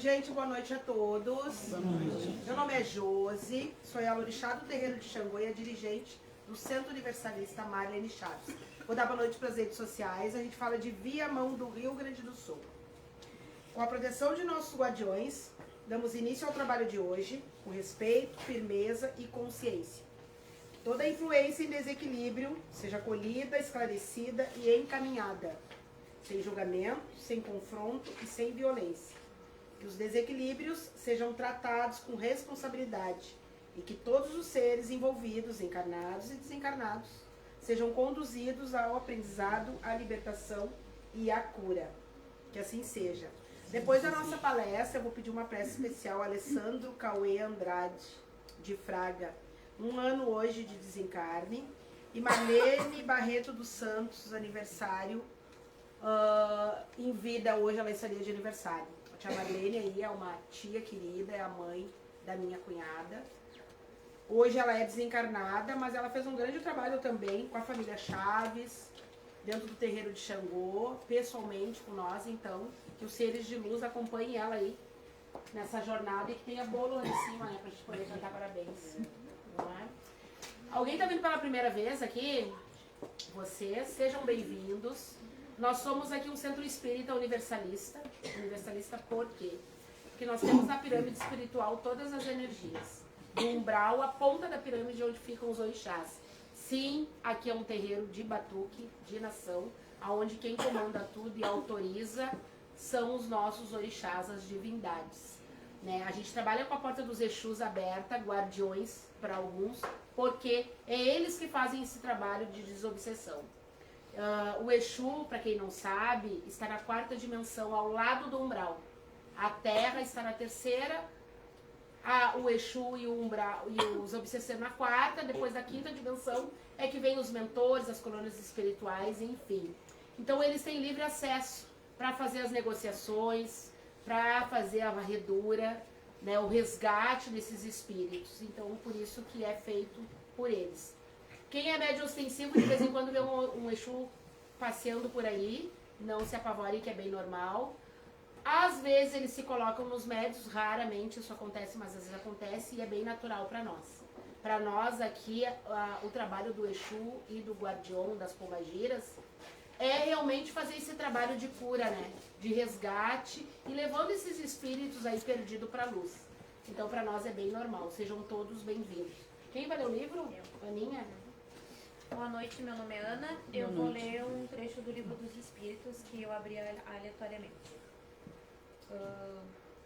gente, boa noite a todos. Boa noite. Meu nome é Josi, sou a orixá do terreiro de Xangô e a dirigente do Centro Universalista Marlene Chaves. Vou dar boa noite para as redes sociais, a gente fala de Viamão do Rio Grande do Sul. Com a proteção de nossos guardiões, damos início ao trabalho de hoje, com respeito, firmeza e consciência. Toda influência em desequilíbrio seja acolhida, esclarecida e encaminhada, sem julgamento, sem confronto e sem violência. Que os desequilíbrios sejam tratados com responsabilidade e que todos os seres envolvidos, encarnados e desencarnados, sejam conduzidos ao aprendizado, à libertação e à cura. Que assim seja. Depois da nossa palestra, eu vou pedir uma prece especial a Alessandro Cauê Andrade, de Fraga. 1 ano hoje de desencarne. E Marlene Barreto dos Santos, aniversário, em vida hoje, ela estaria de aniversário. A tia Marlene aí é uma tia querida, é a mãe da minha cunhada. Hoje ela é desencarnada, mas ela fez um grande trabalho também com a família Chaves, dentro do terreiro de Xangô, pessoalmente com nós, então, que os seres de luz acompanhem ela aí nessa jornada e que tenha bolo lá em cima, né, pra gente poder cantar parabéns. Não é? Alguém tá vindo pela primeira vez aqui? Vocês, sejam bem-vindos. Nós somos aqui um centro espírita universalista. Universalista por quê? Porque nós temos na pirâmide espiritual todas as energias. Do umbral, a ponta da pirâmide onde ficam os orixás. Sim, aqui é um terreiro de batuque, de nação, onde quem comanda tudo e autoriza são os nossos orixás, as divindades. Né? A gente trabalha com a porta dos Exus aberta, guardiões para alguns, porque é eles que fazem esse trabalho de desobsessão. O Exu, para quem não sabe, está na 4ª dimensão, ao lado do umbral. A Terra está na 3ª, o Exu e o umbral e os obsessores na 4ª, depois da 5ª dimensão é que vem os mentores, as colônias espirituais, enfim. Então eles têm livre acesso para fazer as negociações, para fazer a varredura, né, o resgate desses espíritos. Então, por isso que é feito por eles. Quem é médio ostensivo, de vez em quando vê um Exu passeando por aí, não se apavore, que é bem normal. Às vezes eles se colocam nos médios, raramente isso acontece, mas às vezes acontece e é bem natural para nós. Para nós aqui, o trabalho do Exu e do Guardião, das Pombagiras, é realmente fazer esse trabalho de cura, né? De resgate e levando esses espíritos aí perdidos para a luz. Então, para nós é bem normal. Sejam todos bem-vindos. Quem vai ler o livro? Eu. Aninha? Boa noite, meu nome é Ana. Eu vou ler um trecho do Livro dos Espíritos que eu abri aleatoriamente.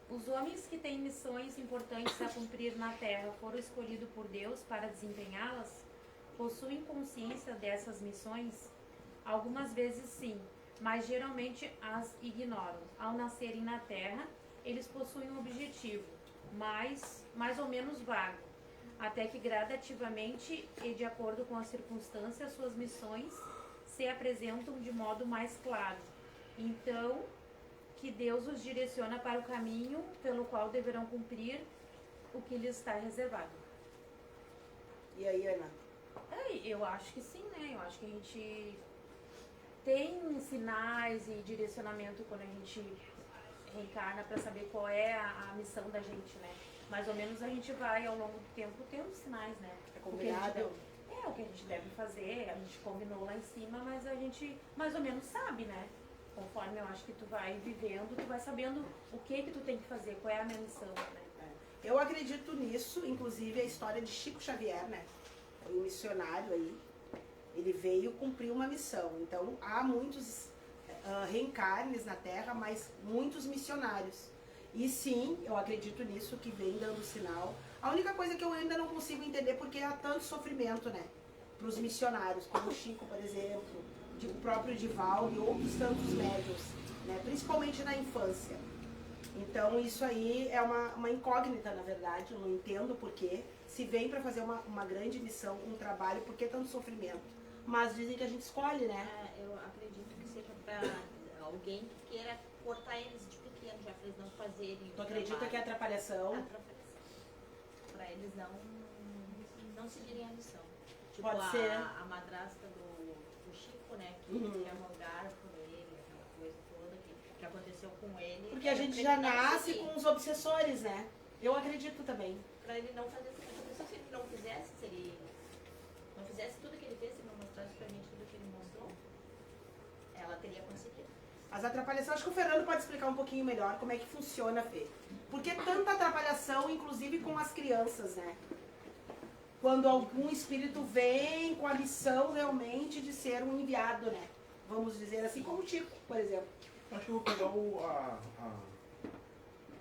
Os homens que têm missões importantes a cumprir na Terra foram escolhidos por Deus para desempenhá-las? Possuem consciência dessas missões? Algumas vezes sim, mas geralmente as ignoram. Ao nascerem na Terra, eles possuem um objetivo, mais ou menos vago, até que gradativamente e de acordo com as circunstâncias, suas missões se apresentam de modo mais claro. Então, que Deus os direciona para o caminho pelo qual deverão cumprir o que lhes está reservado. E aí, Ana? Eu acho que sim, né? Eu acho que a gente tem sinais e direcionamento quando a gente reencarna para saber qual é a missão da gente, né? Mais ou menos a gente vai ao longo do tempo tendo sinais, né? É combinado? O que a gente deve fazer, a gente combinou lá em cima, mas a gente mais ou menos sabe, né? Conforme eu acho que tu vai vivendo, tu vai sabendo o que tu tem que fazer, qual é a minha missão, né? Eu acredito nisso, inclusive a história de Chico Xavier, né? Um missionário aí. Ele veio cumprir uma missão. Então, há muitos reencarnes na Terra, mas muitos missionários. E sim, eu acredito nisso, que vem dando sinal. A única coisa que eu ainda não consigo entender porque há tanto sofrimento, né? Para os missionários, como o Chico, por exemplo, o próprio Divaldo e outros tantos médiuns, né? Principalmente na infância. Então, isso aí é uma incógnita, na verdade. Eu não entendo o porquê. Se vem para fazer uma grande missão, um trabalho, por que tanto sofrimento? Mas dizem que a gente escolhe, né? Eu acredito que seja para alguém que queira cortar eles de pequeno, já para eles não fazerem. Tu acredita que é atrapalhação? Atrapalhação. Para eles não seguirem a missão. Tipo, Pode ser. A madrasta do Chico, né? Que quer rogar por ele, aquela coisa toda que aconteceu com ele. Porque Porque a gente já nasce com os obsessores, né? Eu acredito também. Pra ele não fazer essa pessoa, se ele não fizesse, se ele não fizesse tudo que ele fez, se não mostrasse pra gente tudo que ele mostrou, ela teria conseguido. As atrapalhações, acho que o Fernando pode explicar um pouquinho melhor como é que funciona, Fê. Por que tanta atrapalhação, inclusive com as crianças, né? Quando algum espírito vem com a missão realmente de ser um enviado, né? Vamos dizer assim, como o Tico, por exemplo. Acho que eu vou pegar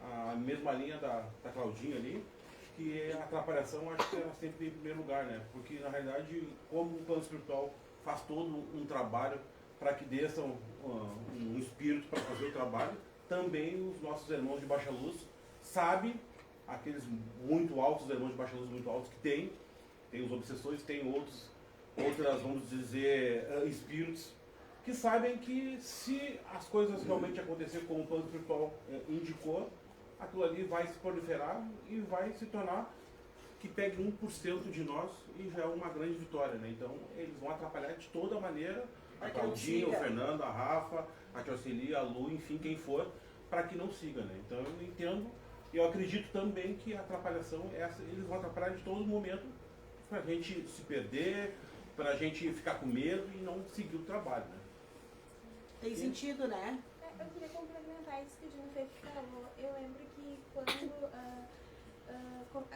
a mesma linha da Claudinha ali, que a atrapalhação acho que era sempre em primeiro lugar, né? Porque na realidade, como o plano espiritual faz todo um trabalho para que desçam um espírito para fazer o trabalho, também os nossos irmãos de baixa luz sabem, aqueles muito altos, os irmãos de baixa luz muito altos que tem os obsessores, tem outras, vamos dizer, espíritos, que sabem que se as coisas realmente acontecerem como o plano espiritual indicou, aquilo ali vai se proliferar e vai se tornar que pegue 1% de nós e já é uma grande vitória, né? Então eles vão atrapalhar de toda maneira, a Claudinha, o Fernando, a Rafa, a Tioceli, a Lu, enfim, quem for, para que não siga, né? Então eu entendo, eu acredito também que a atrapalhação, eles vão atrapalhar de todo momento para a gente se perder, para a gente ficar com medo e não seguir o trabalho, né? Tem sentido, né? Eu queria complementar isso que o Jennifer falou. Eu lembro que quando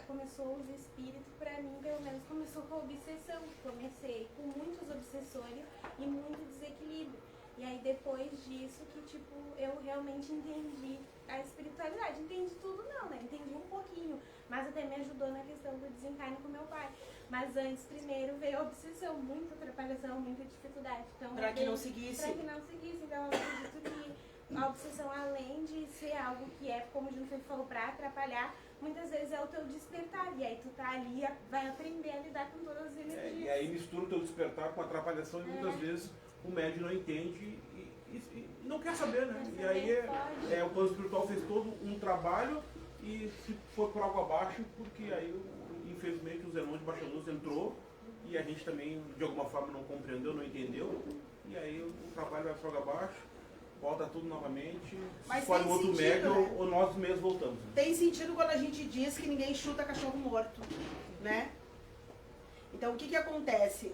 começou os espíritos, pra mim, pelo menos, começou com a obsessão. Comecei com muitos obsessores e muito desequilíbrio. E aí, depois disso, que, tipo, eu realmente entendi a espiritualidade. Entendi tudo não, né? Entendi um pouquinho, mas até me ajudou na questão do desencarne com meu pai. Mas antes, primeiro, veio a obsessão, muita atrapalhação, muita dificuldade. Então, Para que não seguisse. Para que não seguisse. Então, eu acredito que a obsessão, além de ser algo que é, como o Junfer falou, para atrapalhar, muitas vezes é o teu despertar. E aí tu tá ali, vai aprender a lidar com todas as energias. E aí mistura o teu despertar com a atrapalhação e muitas vezes o médium não entende e não quer saber, né? E aí o plano espiritual fez todo um trabalho e se foi por água abaixo, porque aí infelizmente os irmãos de baixa luz entrou e a gente também de alguma forma não compreendeu, não entendeu, e aí o trabalho vai por água abaixo, volta tudo novamente, Mas se for um outro médium, né? ou nós mesmos voltamos. Né? Tem sentido quando a gente diz que ninguém chuta cachorro morto, né? Então, o que acontece?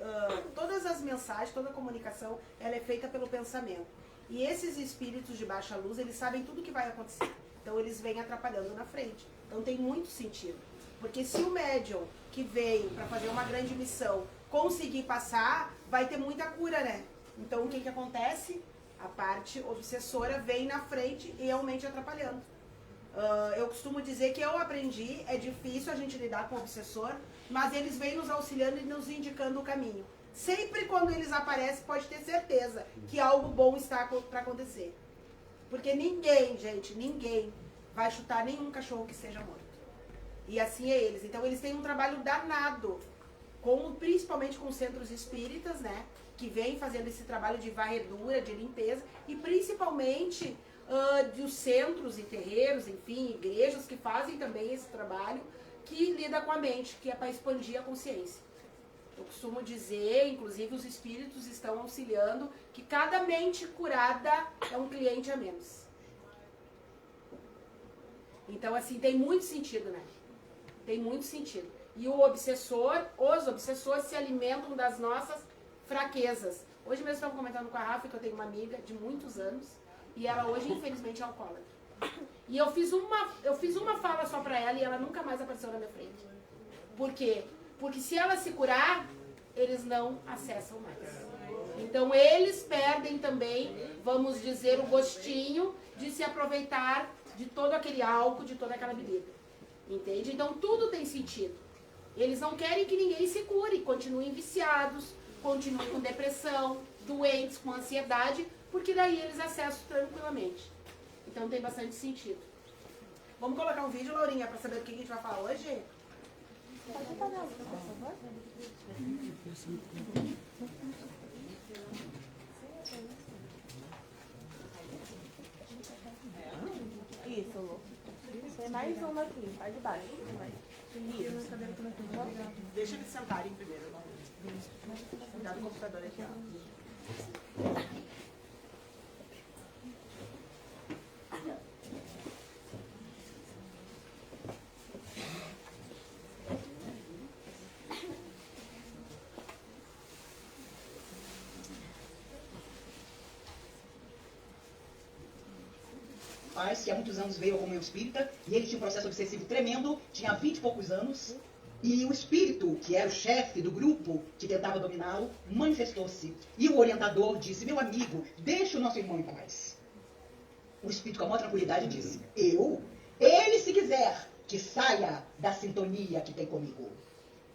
Todas as mensagens, toda a comunicação, ela é feita pelo pensamento. E esses espíritos de baixa luz, eles sabem tudo o que vai acontecer. Então, eles vêm atrapalhando na frente. Então, tem muito sentido. Porque se o médium que veio para fazer uma grande missão conseguir passar, vai ter muita cura, né? Então, o que acontece? A parte obsessora vem na frente e realmente atrapalhando. Eu costumo dizer que eu aprendi, é difícil a gente lidar com o obsessor, mas eles vêm nos auxiliando e nos indicando o caminho. Sempre quando eles aparecem, pode ter certeza que algo bom está para acontecer. Porque ninguém, gente, ninguém vai chutar nenhum cachorro que seja morto. E assim é eles. Então eles têm um trabalho danado, principalmente com centros espíritas, né? Que vêm fazendo esse trabalho de varredura, de limpeza, e principalmente dos centros e terreiros, enfim, igrejas que fazem também esse trabalho, que lida com a mente, que é para expandir a consciência. Eu costumo dizer, inclusive os espíritos estão auxiliando, que cada mente curada é um cliente a menos. Então, assim, tem muito sentido, né? Tem muito sentido. E os obsessores se alimentam das nossas fraquezas. Hoje mesmo estava comentando com a Rafa que eu tenho uma amiga de muitos anos e ela hoje, infelizmente, é alcoólatra. E eu fiz uma fala só pra ela e ela nunca mais apareceu na minha frente. Por quê? Porque se ela se curar, eles não acessam mais. Então eles perdem também, vamos dizer, o gostinho de se aproveitar de todo aquele álcool, de toda aquela bebida. Entende? Então tudo tem sentido. Eles não querem que ninguém se cure, continuem viciados, continuem com depressão, doentes, com ansiedade, porque daí eles acessam tranquilamente. Então tem bastante sentido. Vamos colocar um vídeo, Laurinha, para saber o que a gente vai falar hoje? Pode apagar a luz, por favor? Isso, Lu. Tem mais uma aqui, vai de baixo. Isso. Deixa eles sentarem primeiro. Cuidado com o computador aqui, ó. rapaz que há muitos anos veio ao comunhão espírita e ele tinha um processo obsessivo tremendo, tinha 20 e poucos anos, e o espírito, que era o chefe do grupo que tentava dominá-lo, manifestou-se. E o orientador disse: meu amigo, deixa o nosso irmão em paz. O espírito, com a maior tranquilidade, disse: ele, se quiser, que saia da sintonia que tem comigo.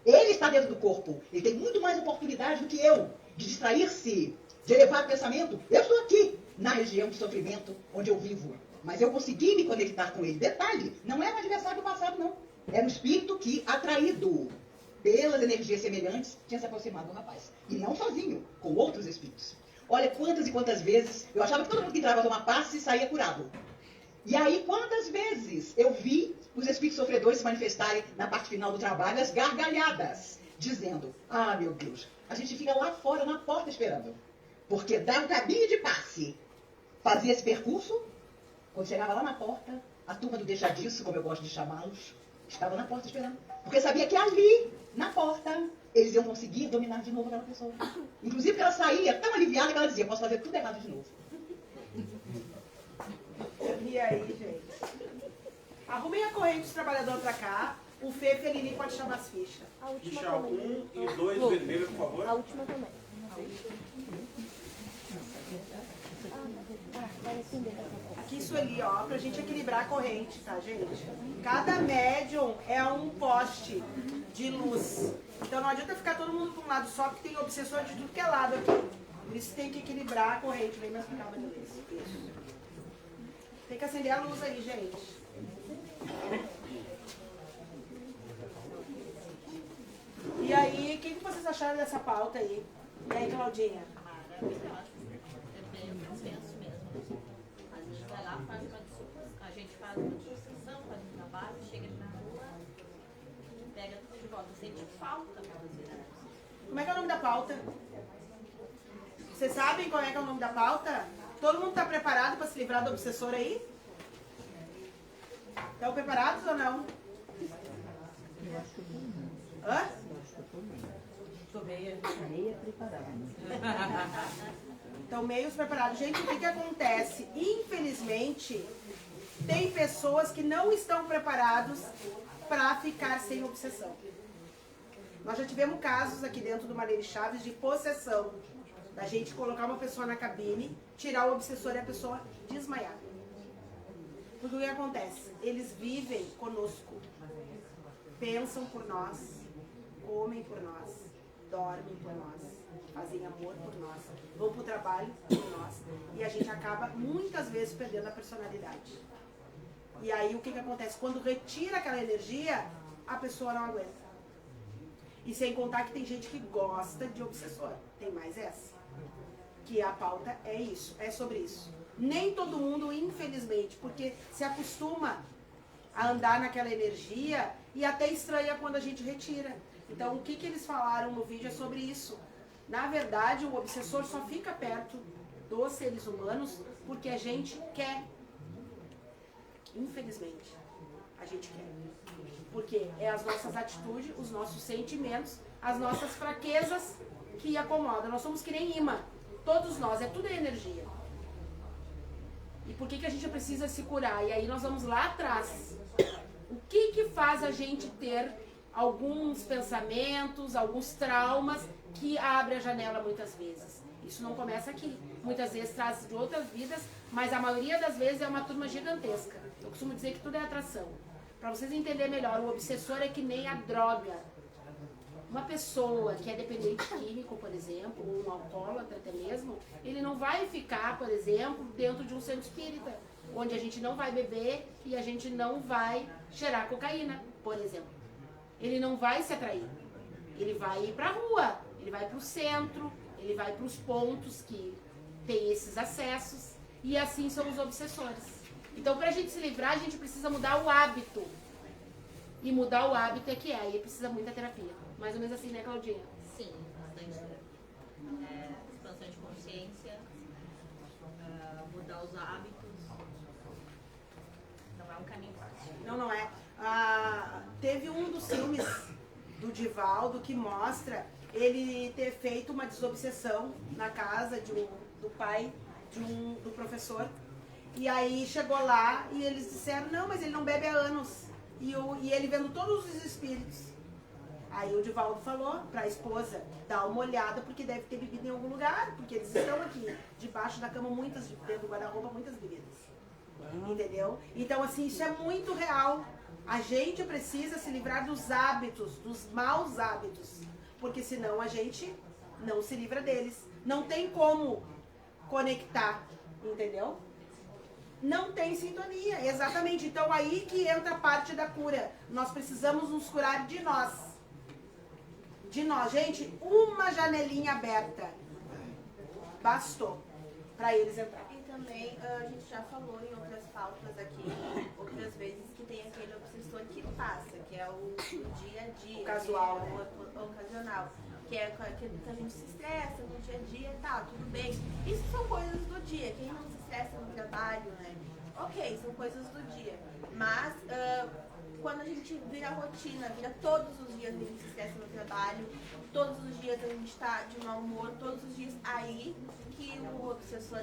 Ele está dentro do corpo, ele tem muito mais oportunidade do que eu de distrair-se, de elevar o pensamento. Eu estou aqui, na região de sofrimento, onde eu vivo, mas eu consegui me conectar com ele. Detalhe, não é um adversário do passado, não. Era um espírito que, atraído pelas energias semelhantes, tinha se aproximado do rapaz. E não sozinho, com outros espíritos. Olha quantas e quantas vezes eu achava que todo mundo que entrava a tomar passe saía curado. E aí, quantas vezes eu vi os espíritos sofredores se manifestarem na parte final do trabalho, as gargalhadas, dizendo: ah, meu Deus, a gente fica lá fora na porta esperando. Porque dá um caminho de passe. Fazia esse percurso, quando chegava lá na porta, a turma do deixa disso, como eu gosto de chamá-los, estava na porta esperando. Porque sabia que ali, na porta, eles iam conseguir dominar de novo aquela pessoa. Inclusive que ela saía tão aliviada que ela dizia: posso fazer tudo errado de novo. E aí, gente? Arrumem a corrente dos trabalhadores pra cá. O Fê Felini pode chamar as fichas. A última Ficha também. 1 e 2 vermelho, por favor. A última também. Vai acender daqui a pouco. Aqui isso ali, ó, pra gente equilibrar a corrente, tá, gente? Cada médium é um poste de luz. Então não adianta ficar todo mundo pra um lado só, porque tem obsessor de tudo que é lado aqui. Por isso tem que equilibrar a corrente. Vem mais pra cá, Maria Luiz. Isso. Tem que acender a luz aí, gente. E aí, o que vocês acharam dessa pauta aí? E aí, Claudinha? Maravilhosa. É bem consenso mesmo. A gente vai lá, faz a gente faz uma discussão, faz um trabalho, chega aqui na rua, pega tudo de volta. Sente falta pra você. Como é que é o nome da pauta? Vocês sabem qual é que é o nome da pauta? Todo mundo está preparado para se livrar do obsessor aí? Estão preparados ou não? Hã? Estou meia preparada. Então, meios preparados. Gente, o que acontece? Infelizmente, tem pessoas que não estão preparados para ficar sem obsessão. Nós já tivemos casos aqui dentro do Marlene Chaves de possessão. Da gente colocar uma pessoa na cabine, tirar o obsessor e a pessoa desmaiar. Porque o que acontece? Eles vivem conosco. Pensam por nós, comem por nós, dormem por nós, fazem amor por nós, vão para o trabalho por nós. E a gente acaba muitas vezes perdendo a personalidade. E aí o que acontece? Quando retira aquela energia, a pessoa não aguenta. E sem contar que tem gente que gosta de obsessor. Tem mais essa. Que a pauta é isso, é sobre isso. Nem todo mundo, infelizmente, porque se acostuma a andar naquela energia e até estranha quando a gente retira. Então, o que eles falaram no vídeo é sobre isso. Na verdade, o obsessor só fica perto dos seres humanos porque a gente quer. Infelizmente, a gente quer. Porque é as nossas atitudes, os nossos sentimentos, as nossas fraquezas que acomodam. Nós somos que nem imã. Todos nós, é tudo energia. E por que a gente precisa se curar? E aí nós vamos lá atrás. O que faz a gente ter alguns pensamentos, alguns traumas que abre a janela muitas vezes? Isso não começa aqui. Muitas vezes traz de outras vidas, mas a maioria das vezes é uma turma gigantesca. Eu costumo dizer que tudo é atração. Para vocês entenderem melhor, o obsessor é que nem a droga. Uma pessoa que é dependente químico, por exemplo, ou um alcoólatra até mesmo, ele não vai ficar, por exemplo, dentro de um centro espírita, onde a gente não vai beber e a gente não vai cheirar cocaína, por exemplo. Ele não vai se atrair. Ele vai ir para a rua, ele vai para o centro, ele vai para os pontos que tem esses acessos, e assim são os obsessores. Então, para a gente se livrar, a gente precisa mudar o hábito. E mudar o hábito é que é, aí precisa muita terapia. Mais ou menos assim, né, Claudinha? Sim, bastante. Expansão de consciência, mudar os hábitos. Não é um caminho fácil. Não é. Teve um dos filmes do Divaldo que mostra ele ter feito uma desobsessão na casa do pai do professor. E aí chegou lá e eles disseram, não, mas ele não bebe há anos. E ele vendo todos os espíritos. Aí o Divaldo falou pra esposa, dá uma olhada, porque deve ter bebido em algum lugar, porque eles estão aqui, debaixo da cama, dentro do guarda-roupa, muitas bebidas. Entendeu? Então, assim, isso é muito real. A gente precisa se livrar dos hábitos, dos maus hábitos, porque senão a gente não se livra deles. Não tem como conectar, entendeu? Não tem sintonia, exatamente. Então aí que entra a parte da cura. Nós precisamos nos curar de nós. De nós, gente, uma janelinha aberta bastou para eles entrar. E também a gente já falou em outras pautas aqui, outras vezes, que tem aquele obsessor que passa, que é o dia a dia. O casual, que é o ocasional. Que é aquele que a gente se estressa no dia a dia, tá, tudo bem. Isso são coisas do dia. Quem não se estressa no trabalho, né? Ok, são coisas do dia. Mas quando a gente vira rotina, vira todos os dias a gente se estressa no trabalho, todos os dias a gente tá de mau humor, todos os dias, aí que o obsessor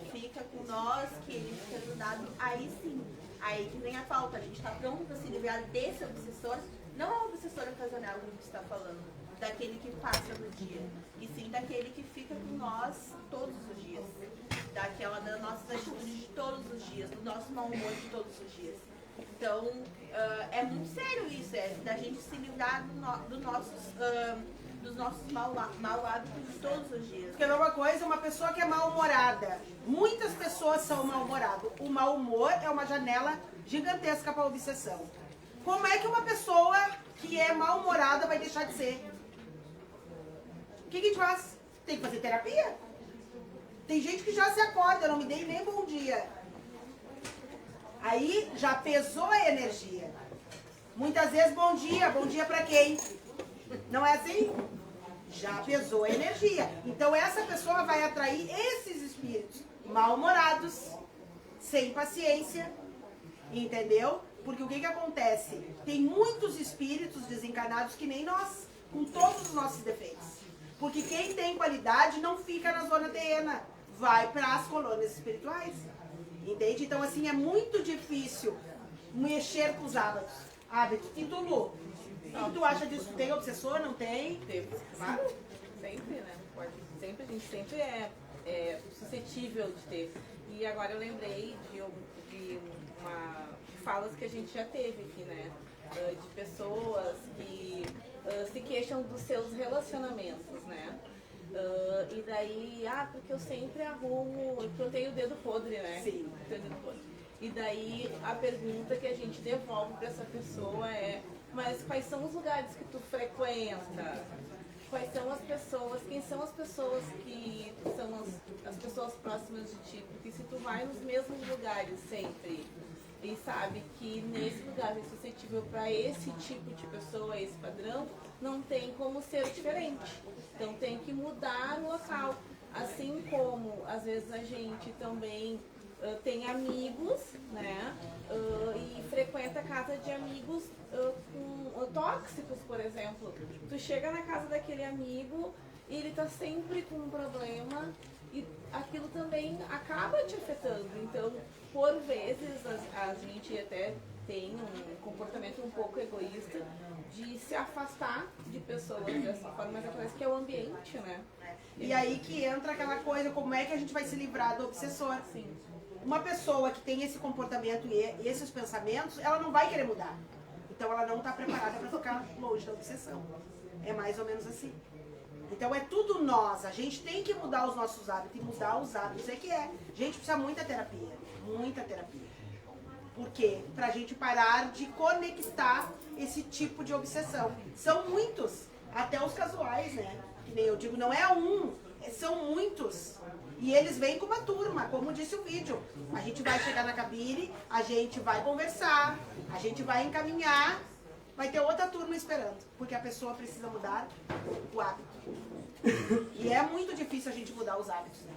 fica com nós, que ele fica grudado, aí sim, aí que vem a falta. A gente tá pronto para se livrar desse obsessor, não é o obsessor ocasional que a gente está falando, daquele que passa no dia, e sim daquele que fica com nós todos os dias, das nossas atitudes de todos os dias, do nosso mau humor de todos os dias. Então, é muito sério isso, da gente se livrar dos nossos mau hábitos de todos os dias. Porque é uma coisa, uma pessoa que é mal-humorada. Muitas pessoas são mal-humoradas. O mau humor é uma janela gigantesca para a obsessão. Como é que uma pessoa que é mal-humorada vai deixar de ser? O que a gente faz? Tem que fazer terapia? Tem gente que já se acorda, eu não me dei nem bom dia. Aí já pesou a energia. Muitas vezes bom dia pra quem? Não é assim? Já pesou a energia. Então essa pessoa vai atrair esses espíritos mal-humorados, sem paciência, entendeu? Porque o que acontece? Tem muitos espíritos desencarnados que nem nós, com todos os nossos defeitos. Porque quem tem qualidade não fica na zona terrena, vai para as colônias espirituais. Entende? Então, assim, é muito difícil mexer com os hábitos. E tu, Lu? O que tu acha disso? Tem obsessor? Não tem? Claro, sempre, né? Sempre, a gente sempre é suscetível de ter. E agora eu lembrei de falas que a gente já teve aqui, né? De pessoas que se queixam dos seus relacionamentos, né? E daí, porque eu sempre arrumo, porque eu tenho o dedo podre, né? Sim. Tenho o dedo podre. E daí a pergunta que a gente devolve para essa pessoa é: mas quais são os lugares que tu frequenta? Quais são as pessoas, quem são as pessoas que são as pessoas próximas de ti? Porque se tu vai nos mesmos lugares sempre e sabe que nesse lugar é suscetível para esse tipo de pessoa, esse padrão, não tem como ser diferente. Então tem que mudar o local. Assim como às vezes a gente também tem amigos, né? E frequenta a casa de amigos tóxicos, por exemplo. Tu chega na casa daquele amigo e ele tá sempre com um problema e aquilo também acaba te afetando. Então, por vezes, a gente até tem um comportamento um pouco egoísta de se afastar de pessoas dessa forma, mas acontece que é o ambiente, né? E aí que entra aquela coisa, como é que a gente vai se livrar do obsessor? Sim. Uma pessoa que tem esse comportamento e esses pensamentos, ela não vai querer mudar. Então ela não está preparada para ficar longe da obsessão. É mais ou menos assim. Então é tudo nós. A gente tem que mudar os nossos hábitos. E mudar os hábitos é que é. A gente precisa muita terapia. Muita terapia. Por quê? Pra gente parar de conectar esse tipo de obsessão. São muitos. Até os casuais, né? Que nem eu digo, não é um. São muitos. E eles vêm com uma turma, como disse o vídeo. A gente vai chegar na cabine, a gente vai conversar, a gente vai encaminhar, vai ter outra turma esperando, porque a pessoa precisa mudar o hábito. E é muito difícil a gente mudar os hábitos, né?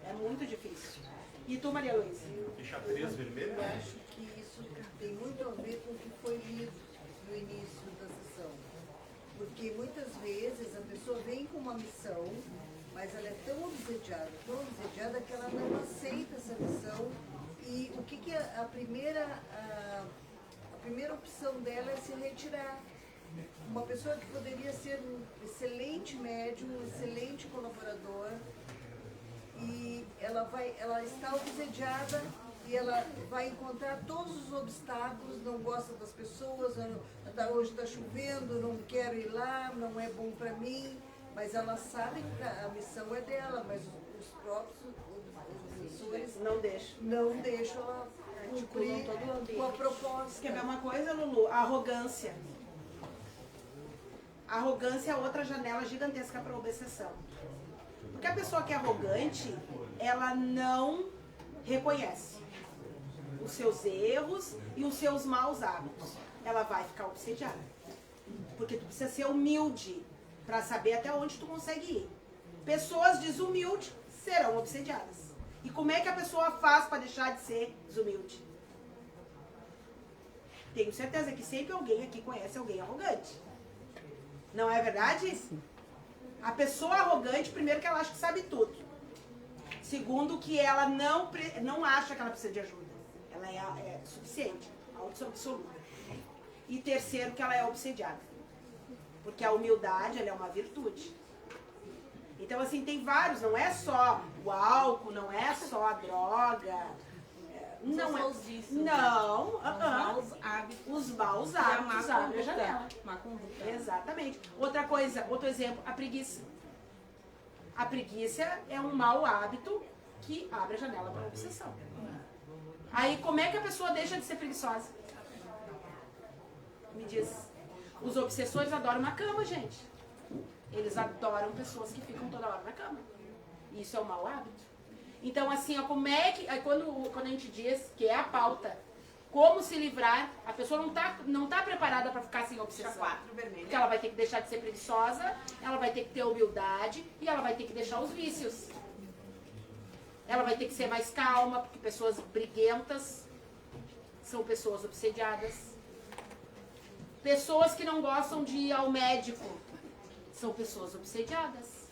É muito difícil. E tu, Maria Luísa? Xadrez vermelho? Eu acho que isso tem muito a ver com o que foi lido no início da sessão. Porque muitas vezes a pessoa vem com uma missão, mas ela é tão obsediada que ela não aceita essa missão a primeira opção dela é se retirar. Uma pessoa que poderia ser um excelente médium, um excelente colaborador, e ela está obsediada e ela vai encontrar todos os obstáculos, não gosta das pessoas, hoje está chovendo, não quero ir lá, não é bom para mim, mas ela sabe que a missão é dela, mas os próprios obsessores não deixam ela cumprir com a proposta. Quer ver uma coisa, Lulu? A arrogância. A arrogância é outra janela gigantesca para a obsessão. Porque a pessoa que é arrogante, ela não reconhece os seus erros e os seus maus hábitos. Ela vai ficar obsediada. Porque tu precisa ser humilde para saber até onde tu consegue ir. Pessoas desumildes serão obsediadas. E como é que a pessoa faz para deixar de ser desumilde? Tenho certeza que sempre alguém aqui conhece alguém arrogante. Não é verdade? A pessoa arrogante, primeiro que ela acha que sabe tudo. Segundo que ela não acha que ela precisa de ajuda. Ela é suficiente, absoluta. E terceiro que ela é obsediada. Porque a humildade, ela é uma virtude. Então, assim, tem vários, não é só o álcool, não é só a droga. Não é. Não, os maus hábitos abrem a janela. Exatamente. Outra coisa, outro exemplo, a preguiça. A preguiça é um mau hábito que abre a janela para a obsessão. Aí, como é que a pessoa deixa de ser preguiçosa? Me diz. Os obsessores adoram na cama, gente. Eles adoram pessoas que ficam toda hora na cama. Isso é um mau hábito. Então, assim, ó, como é que... Aí quando a gente diz que é a pauta, como se livrar, a pessoa não tá preparada para ficar sem obsessão. Porque ela vai ter que deixar de ser preguiçosa, ela vai ter que ter humildade e ela vai ter que deixar os vícios. Ela vai ter que ser mais calma, porque pessoas briguentas são pessoas obsediadas. Pessoas que não gostam de ir ao médico são pessoas obsediadas.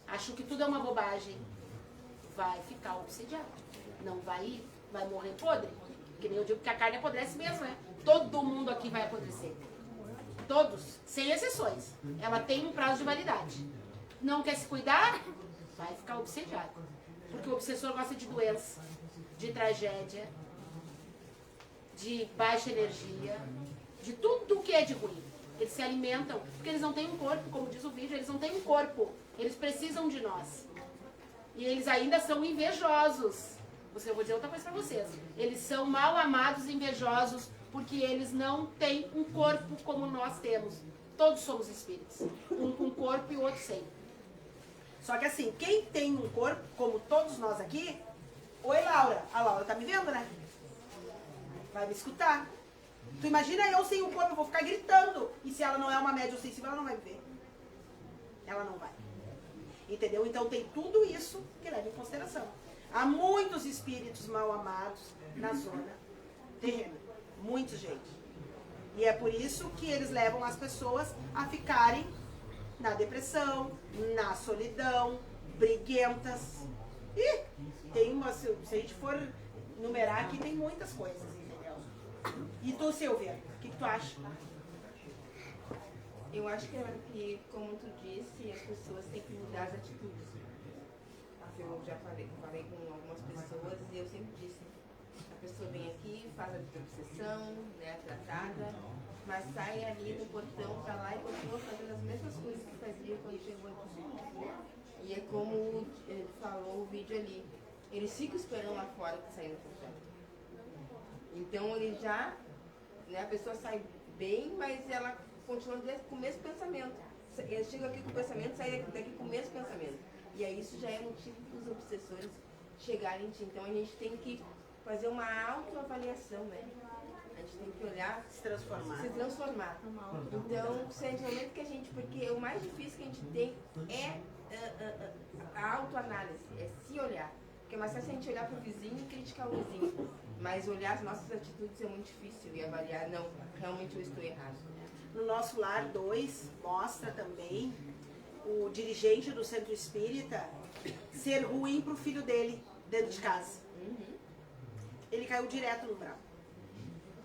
Acham que tudo é uma bobagem. Vai ficar obsediado. Não vai ir, vai morrer podre. Que nem eu digo que a carne apodrece mesmo, né? Todo mundo aqui vai apodrecer. Todos, sem exceções. Ela tem um prazo de validade. Não quer se cuidar? Vai ficar obsediado. Porque o obsessor gosta de doença, de tragédia, de baixa energia, de tudo que é de ruim. Eles se alimentam, porque eles não têm um corpo, como diz o vídeo, eles não têm um corpo. Eles precisam de nós. E eles ainda são invejosos. Eu vou dizer outra coisa pra vocês. Eles são mal amados e invejosos porque eles não têm um corpo como nós temos. Todos somos espíritos. Um com corpo e o outro sem. Só que assim, quem tem um corpo, como todos nós aqui... Oi, Laura. A Laura tá me vendo, né? Vai me escutar. Tu imagina eu sem um corpo, eu vou ficar gritando. E se ela não é uma médium sensível, ela não vai ver. Ela não vai. Entendeu? Então tem tudo isso que leva em consideração. Há muitos espíritos mal amados na zona terrena. Muita gente. E é por isso que eles levam as pessoas a ficarem na depressão, na solidão, briguentas. E tem uma, se a gente for numerar aqui, tem muitas coisas, entendeu? E tu, Silvia, o que tu acha? Eu acho que, como tu disse, as pessoas têm que mudar as atitudes. Eu já falei com algumas pessoas e eu sempre disse, a pessoa vem aqui, faz a obsessão, né, tratada, mas sai ali do portão pra lá e continua fazendo as mesmas coisas que fazia quando chegou aqui. E é como falou o vídeo ali, eles ficam esperando lá fora pra sair do portão. Então ele já, né, a pessoa sai bem, mas ela continua com o mesmo pensamento. Ele chega aqui com o pensamento, sai daqui com o mesmo pensamento. E aí isso já é motivo para os obsessores chegarem em ti. Então a gente tem que fazer uma autoavaliação, né? A gente tem que olhar, se transformar. Então, sente o momento que a gente, porque o mais difícil que a gente tem é a autoanálise, é se olhar. Porque é mais fácil a gente olhar para o vizinho e criticar o vizinho. Mas olhar as nossas atitudes é muito difícil e avaliar, não, realmente eu estou errado. No nosso lar 2, mostra também o dirigente do centro espírita ser ruim pro filho dele dentro de casa. ele caiu direto no umbral.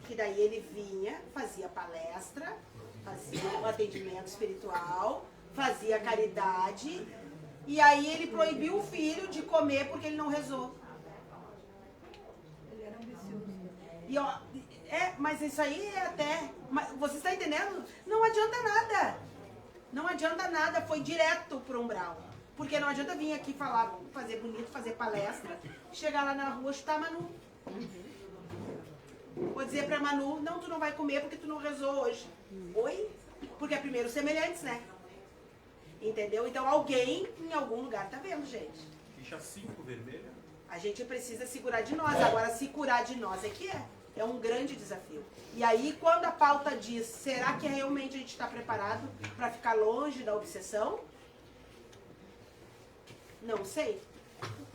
Que daí ele vinha, fazia palestra, fazia um atendimento espiritual, fazia caridade, e aí ele proibiu o filho de comer porque ele não rezou. Ele era ambicioso. E ó, mas isso aí é até... Você está entendendo? Não adianta nada. Não adianta nada, foi direto pro umbral. Porque não adianta vir aqui falar, fazer bonito, fazer palestra, chegar lá na rua, chutar a Manu. Vou dizer pra Manu, não, tu não vai comer porque tu não rezou hoje. Oi? Porque é primeiro semelhantes, né? Entendeu? Então alguém em algum lugar tá vendo, gente. Ficha 5 vermelha. A gente precisa se curar de nós. Agora, se curar de nós é um grande desafio. E aí, quando a pauta diz, será que realmente a gente está preparado para ficar longe da obsessão? Não sei.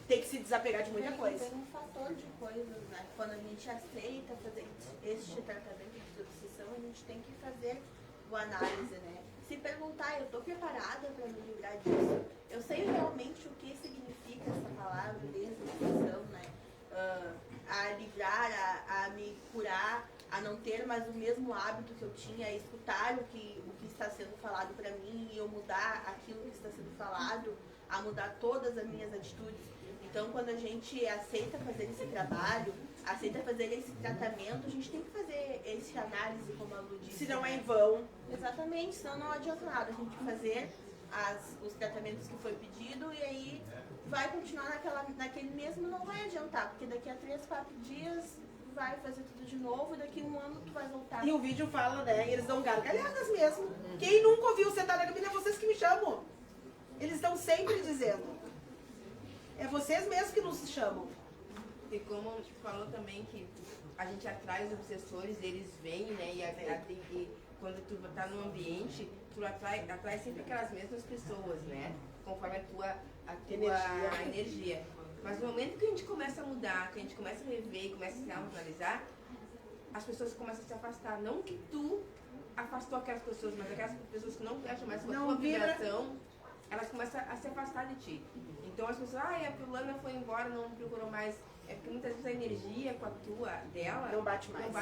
Tem que se desapegar de muita coisa. Tem um fator de coisas, né? Quando a gente aceita fazer este tratamento de obsessão, a gente tem que fazer o análise, né? Se perguntar, eu estou preparada para me livrar disso? Eu sei realmente o que significa essa palavra, desobsessão, né? A livrar, a me curar, a não ter mais o mesmo hábito que eu tinha, a escutar o que está sendo falado para mim e eu mudar aquilo que está sendo falado, a mudar todas as minhas atitudes. Então, quando a gente aceita fazer esse trabalho, aceita fazer esse tratamento, a gente tem que fazer esse análise, como a Lu disse. Se não é em vão. Exatamente, senão não adianta nada a gente fazer os tratamentos que foi pedido e aí vai continuar naquele mesmo, não vai adiantar, porque daqui a 3, 4 dias vai fazer tudo de novo e daqui a 1 ano tu vai voltar. E o vídeo fala, né? Eles dão gargalhadas mesmo. Quem nunca ouviu sentar na cabine é vocês que me chamam. Eles estão sempre dizendo. É vocês mesmos que nos chamam. E como tu falou também que a gente atrai os obsessores, eles vêm, né? E quando tu tá num ambiente, tu atrai sempre aquelas mesmas pessoas, né? Conforme a tua energia. Mas no momento que a gente começa a mudar, que a gente começa a rever, começa a se analisar, as pessoas começam a se afastar. Não que tu afastou aquelas pessoas, mas aquelas pessoas que não acham mais com a tua vibração, elas começam a se afastar de ti. Então as pessoas, a fulana foi embora, não procurou mais. É porque muitas vezes a energia com a tua dela não bate mais.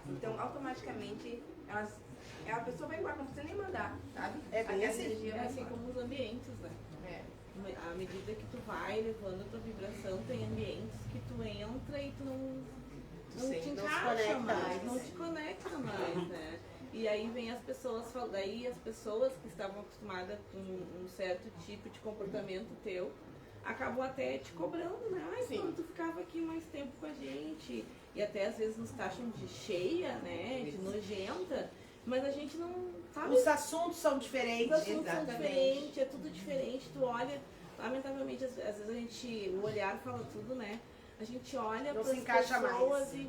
Então automaticamente a pessoa vai embora, não precisa nem mandar, sabe? É bem assim. É assim como os ambientes, né? À medida que tu vai levando a tua vibração, tem ambientes que tu entra e tu não te encaixa mais, não te conecta mais, né? E aí vem as pessoas, daí as pessoas que estavam acostumadas com um certo tipo de comportamento teu, acabam até te cobrando, né? Ai, quando tu ficava aqui mais tempo com a gente, e até às vezes nos taxam de cheia, né? De nojenta, mas a gente não sabe. Os assuntos são diferentes. Os assuntos são diferentes, é tudo diferente. Tu olha, lamentavelmente, às vezes o olhar fala tudo, né? A gente olha para as pessoas e...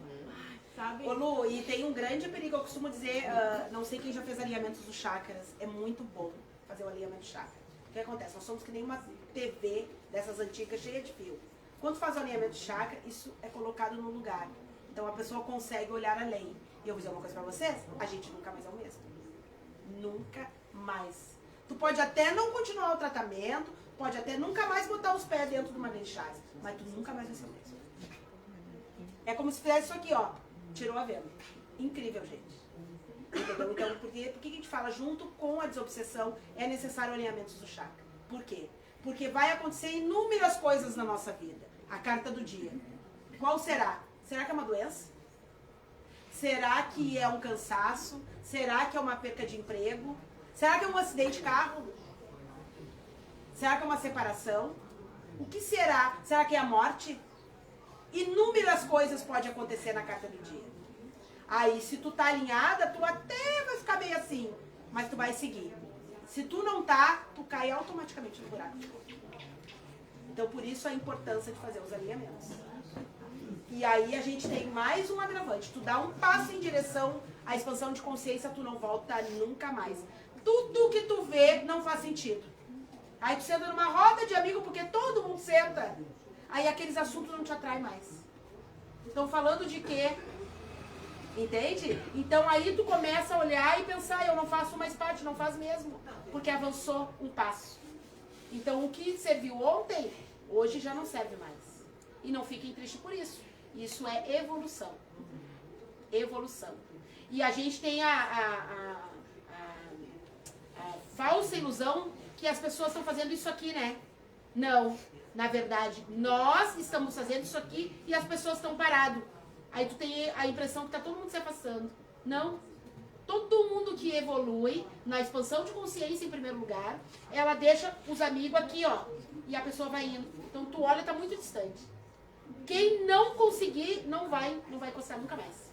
Sabe? Ô Lu, e tem um grande perigo, eu costumo dizer, não sei quem já fez alinhamentos dos chakras, é muito bom fazer o alinhamento de chakra. O que acontece? Nós somos que nem uma TV dessas antigas cheia de fio. Quando faz o alinhamento de chakra, isso é colocado no lugar. Então a pessoa consegue olhar além. E eu vou dizer uma coisa pra vocês, a gente nunca mais é o mesmo. Nunca mais. Tu pode até não continuar o tratamento, pode até nunca mais botar os pés dentro de uma lei de chás, mas tu nunca mais vai ser o mesmo. É como se fizesse isso aqui, ó. Tirou a venda. Incrível, gente. Entendeu? Então, por que a gente fala junto com a desobsessão é necessário alinhamentos do chakra? Por quê? Porque vai acontecer inúmeras coisas na nossa vida. A carta do dia. Qual será? Será que é uma doença? Será que é um cansaço? Será que é uma perca de emprego? Será que é um acidente de carro? Será que é uma separação? O que será? Será que é a morte? Inúmeras coisas podem acontecer na carta do dia. Aí, se tu tá alinhada, tu até vai ficar meio assim, mas tu vai seguir. Se tu não tá, tu cai automaticamente no buraco de fogo. Então, por isso a importância de fazer os alinhamentos. E aí a gente tem mais um agravante. Tu dá um passo em direção à expansão de consciência, tu não volta nunca mais. Tudo que tu vê não faz sentido. Aí tu senta numa roda de amigo, porque todo mundo senta. Aí aqueles assuntos não te atraem mais. Estão falando de quê? Entende? Então aí tu começa a olhar e pensar, eu não faço mais parte, não faz mesmo. Porque avançou um passo. Então o que serviu ontem, hoje já não serve mais. E não fiquem tristes por isso. Isso é evolução. Evolução. E a gente tem a falsa ilusão que as pessoas estão fazendo isso aqui, né? Não. Na verdade, nós estamos fazendo isso aqui e as pessoas estão paradas. Aí tu tem a impressão que tá todo mundo se afastando. Não. Todo mundo que evolui na expansão de consciência, em primeiro lugar, ela deixa os amigos aqui, ó. E a pessoa vai indo. Então tu olha, tá muito distante. Quem não conseguir, não vai encostar nunca mais.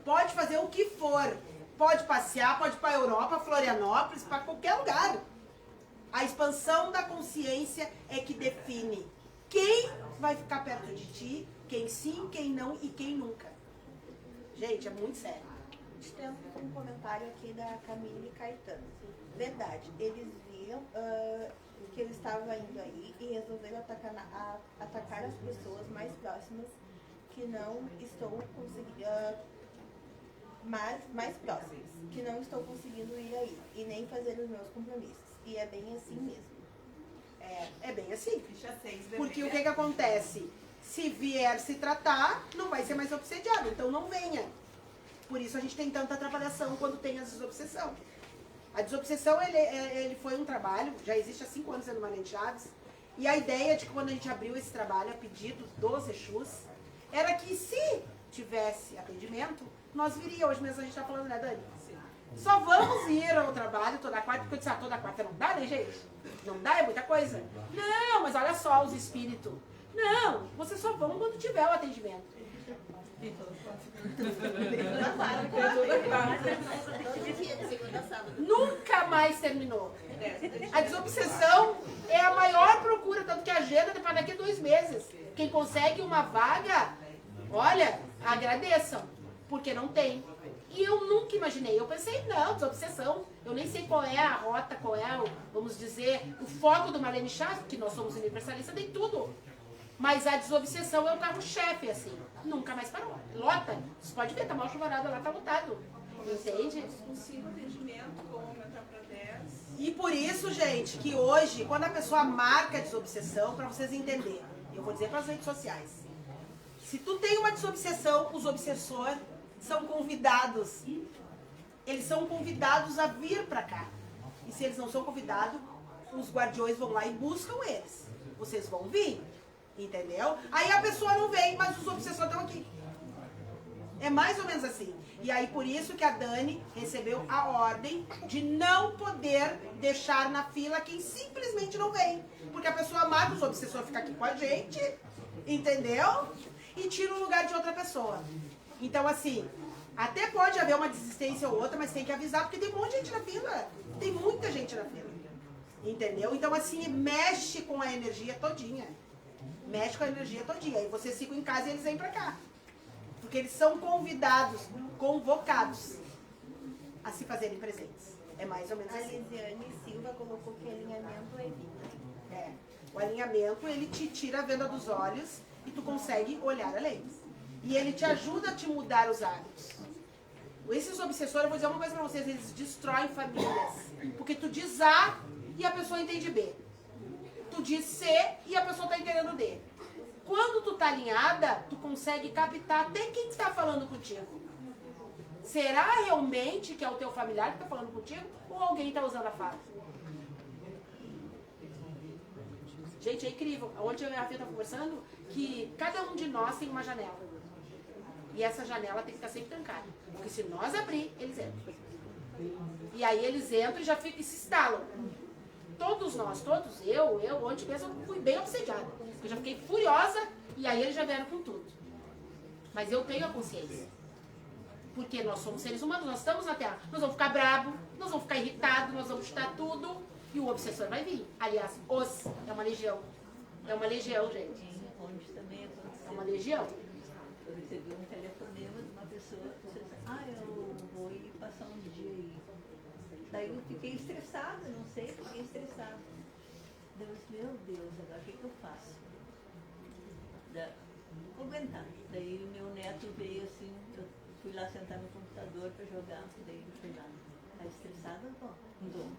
Pode fazer o que for. Pode passear, pode ir para a Europa, Florianópolis, para qualquer lugar. A expansão da consciência é que define quem vai ficar perto de ti, quem sim, quem não e quem nunca. Gente, é muito sério. Temos um comentário aqui da Camille Caetano. Verdade, eles viram que ele estava indo aí e resolveram atacar as pessoas mais próximas que não estou conseguindo, mais próximas, que não estou conseguindo ir aí e nem fazer os meus compromissos. E é bem assim mesmo. É bem assim. Porque o que acontece? Se vier se tratar, não vai ser mais obsediado, então não venha. Por isso a gente tem tanta atrapalhação quando tem a desobsessão. A desobsessão, ele foi um trabalho, já existe há 5 anos no Marlene Chaves, e a ideia de que quando a gente abriu esse trabalho, a pedido dos Exus, era que se tivesse atendimento, nós viria. Hoje mesmo a gente está falando, né, Dani? Só vamos ir ao trabalho toda quarta, porque eu disse, toda quarta não dá, né, gente? Não dá, é muita coisa. Não, mas olha só os espíritos. Não, vocês só vão quando tiver o atendimento. Nunca mais terminou. A desobsessão é a maior procura, tanto que a agenda é para daqui a 2 meses. Quem consegue uma vaga, olha, agradeçam, porque não tem. E eu nunca imaginei, eu pensei, não, desobsessão, eu nem sei qual é a rota, qual é, vamos dizer, o foco do Marlene Chaves, que nós somos universalistas, tem tudo. Mas a desobsessão é o carro-chefe, assim, nunca mais parou. Lota, você pode ver, tá mal chuvarado lá, tá lotado. Entende? Consigo atendimento, como aumentar para 10. E por isso, gente, que hoje, quando a pessoa marca a desobsessão, para vocês entenderem, eu vou dizer para as redes sociais, se tu tem uma desobsessão, os obsessores são convidados. Eles são convidados a vir para cá. E se eles não são convidados, os guardiões vão lá e buscam eles. Vocês vão vir. Entendeu? Aí a pessoa não vem, mas os obsessores estão aqui. É mais ou menos assim. E aí por isso que a Dani recebeu a ordem de não poder deixar na fila quem simplesmente não vem. Porque a pessoa marca os obsessores ficar aqui com a gente, entendeu? E tira o lugar de outra pessoa. Então assim, até pode haver uma desistência ou outra, mas tem que avisar, porque tem um monte de gente na fila. Tem muita gente na fila. Entendeu? Então assim, mexe com a energia todinha. Mexe com a energia todinha. Aí vocês ficam em casa e eles vêm pra cá. Porque eles são convidados, convocados a se fazerem presentes. É mais ou menos A assim. Lisiane Silva colocou que alinhamento é vida. O alinhamento, ele te tira a venda dos olhos e tu consegue olhar além. E ele te ajuda a te mudar os hábitos. Esses obsessores, eu vou dizer uma coisa pra vocês, eles destroem famílias. Porque tu diz A e a pessoa entende B. Tu diz C e a pessoa tá entendendo D. Quando tu tá alinhada, tu consegue captar até quem está falando contigo. Será realmente que é o teu familiar que tá falando contigo? Ou alguém tá usando a fala? Gente, é incrível. Ontem eu e a Rafinha tá conversando que cada um de nós tem uma janela. E essa janela tem que ficar sempre trancada. Porque se nós abrir, eles entram. E aí eles entram e já ficam e se instalam. Todos nós, eu, ontem mesmo eu fui bem obsediada. Eu já fiquei furiosa e aí eles já vieram com tudo. Mas eu tenho a consciência. Porque nós somos seres humanos, nós estamos na Terra. Nós vamos ficar bravos, nós vamos ficar irritados, nós vamos chutar tudo e o obsessor vai vir. Aliás, é uma legião. É uma legião, gente. Onde também aconteceu. É uma legião. Eu recebi um telefonema de uma pessoa que disse assim, eu vou ir passar um dia aí. Daí eu fiquei estressada, não sei, fiquei estressada. Daí eu disse, meu Deus, agora o que eu faço? Vou aguentar. Daí meu neto veio assim, eu fui lá sentar no computador para jogar, daí ele foi lá. Tá estressada? Bom, não.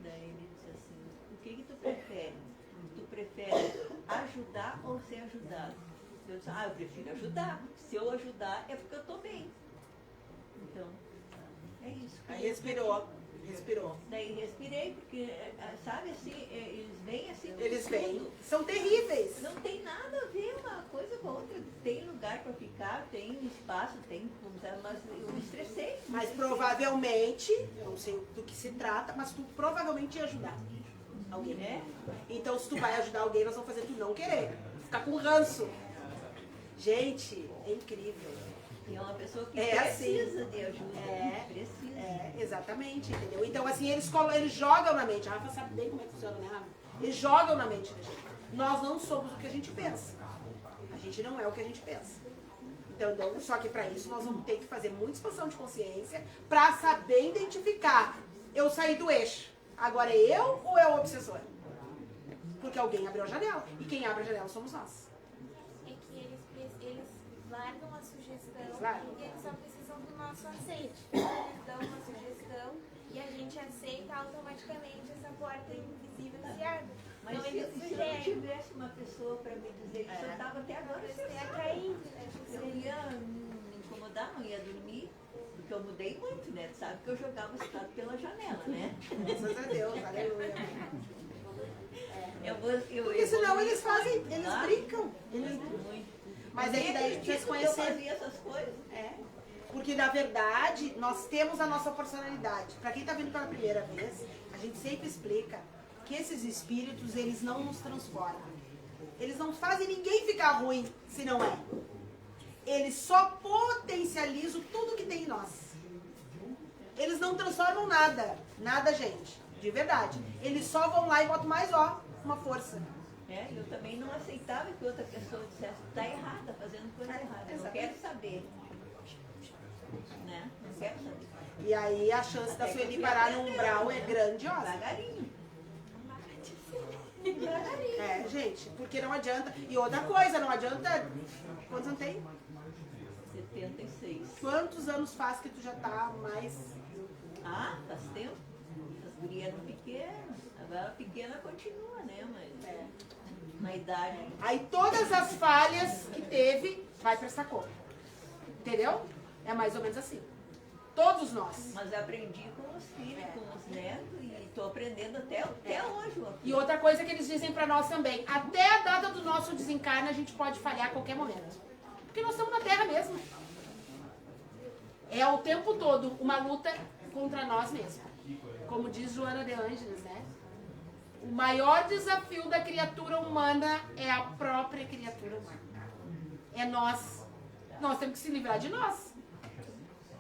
Daí ele disse assim, o que tu prefere? Tu prefere ajudar ou ser ajudado? Eu disse, eu prefiro ajudar. Se eu ajudar, é porque eu estou bem. Então, é isso. Aí respirou. Daí respirei, porque, sabe assim, eles vêm assim. Eles tudo. vêm. São terríveis. Não tem nada a ver uma coisa com a outra. Tem lugar para ficar, tem espaço, tem, mas eu me estressei. Mas provavelmente, eu não sei do que se trata, mas tu provavelmente ia ajudar alguém. Então, se tu vai ajudar alguém, nós vamos fazer tu não querer. Ficar com ranço. Gente, é incrível. E é uma pessoa que assim. precisa de ajuda. Precisa. Exatamente, entendeu? Então, assim, eles jogam na mente. A Rafa sabe bem como é que funciona, né, Rafa? Eles jogam na mente da gente. Nós não somos o que a gente pensa. A gente não é o que a gente pensa. Então, só que para isso nós vamos ter que fazer muita expansão de consciência para saber identificar. Eu saí do eixo. Agora é eu ou é o obsessor? Porque alguém abriu a janela. E quem abre a janela somos nós. É que eles largam a sugestão Largam. e eles só precisam do nosso aceite. Eles dão uma sugestão e a gente aceita automaticamente, essa porta invisível se abre. Mas Então se eles eu não sugerem. tivesse uma pessoa para me dizer que eu estava até agora Você ia estressada. cair, né? Eu ia me incomodar, não ia dormir, porque eu mudei muito, né? Tu sabe que eu jogava o estado pela janela, né? Graças a Deus, aleluia. Porque senão eles fazem, eles Ah, brincam. Mas aí daí precisa eu conhecer. fazia essas coisas. Porque na verdade nós temos a nossa personalidade. Para quem está vindo pela primeira vez, a gente sempre explica que esses espíritos, eles não nos transformam. Eles não fazem ninguém ficar ruim se não é. Eles só potencializam tudo que tem em nós. Eles não transformam nada. Nada, gente. De verdade. Eles só vão lá e botam mais, uma força. Eu também não aceitava que outra pessoa dissesse, tá errada, fazendo coisa errada. Eu não quero saber. Né? Não quero saber. E aí a chance da Sueli parar no umbral é grandiosa. Devagarinho. Gente, porque não adianta. E outra coisa, não adianta. Quantos anos tem? 76. Quantos anos faz que tu já tá mais. Faz tempo. As gurias eram pequenas. Agora a pequena continua, né? Mas na idade. Aí todas as falhas que teve, vai prestar conta. Entendeu? É mais ou menos assim. Todos nós. Mas eu aprendi com os filhos, com os netos, e estou aprendendo até hoje. E outra coisa que eles dizem pra nós também, até a data do nosso desencarne a gente pode falhar a qualquer momento. Porque nós estamos na Terra mesmo. É o tempo todo uma luta contra nós mesmos. Como diz Joana de Ângeles, né? O maior desafio da criatura humana é a própria criatura humana. É nós. Nós temos que se livrar de nós.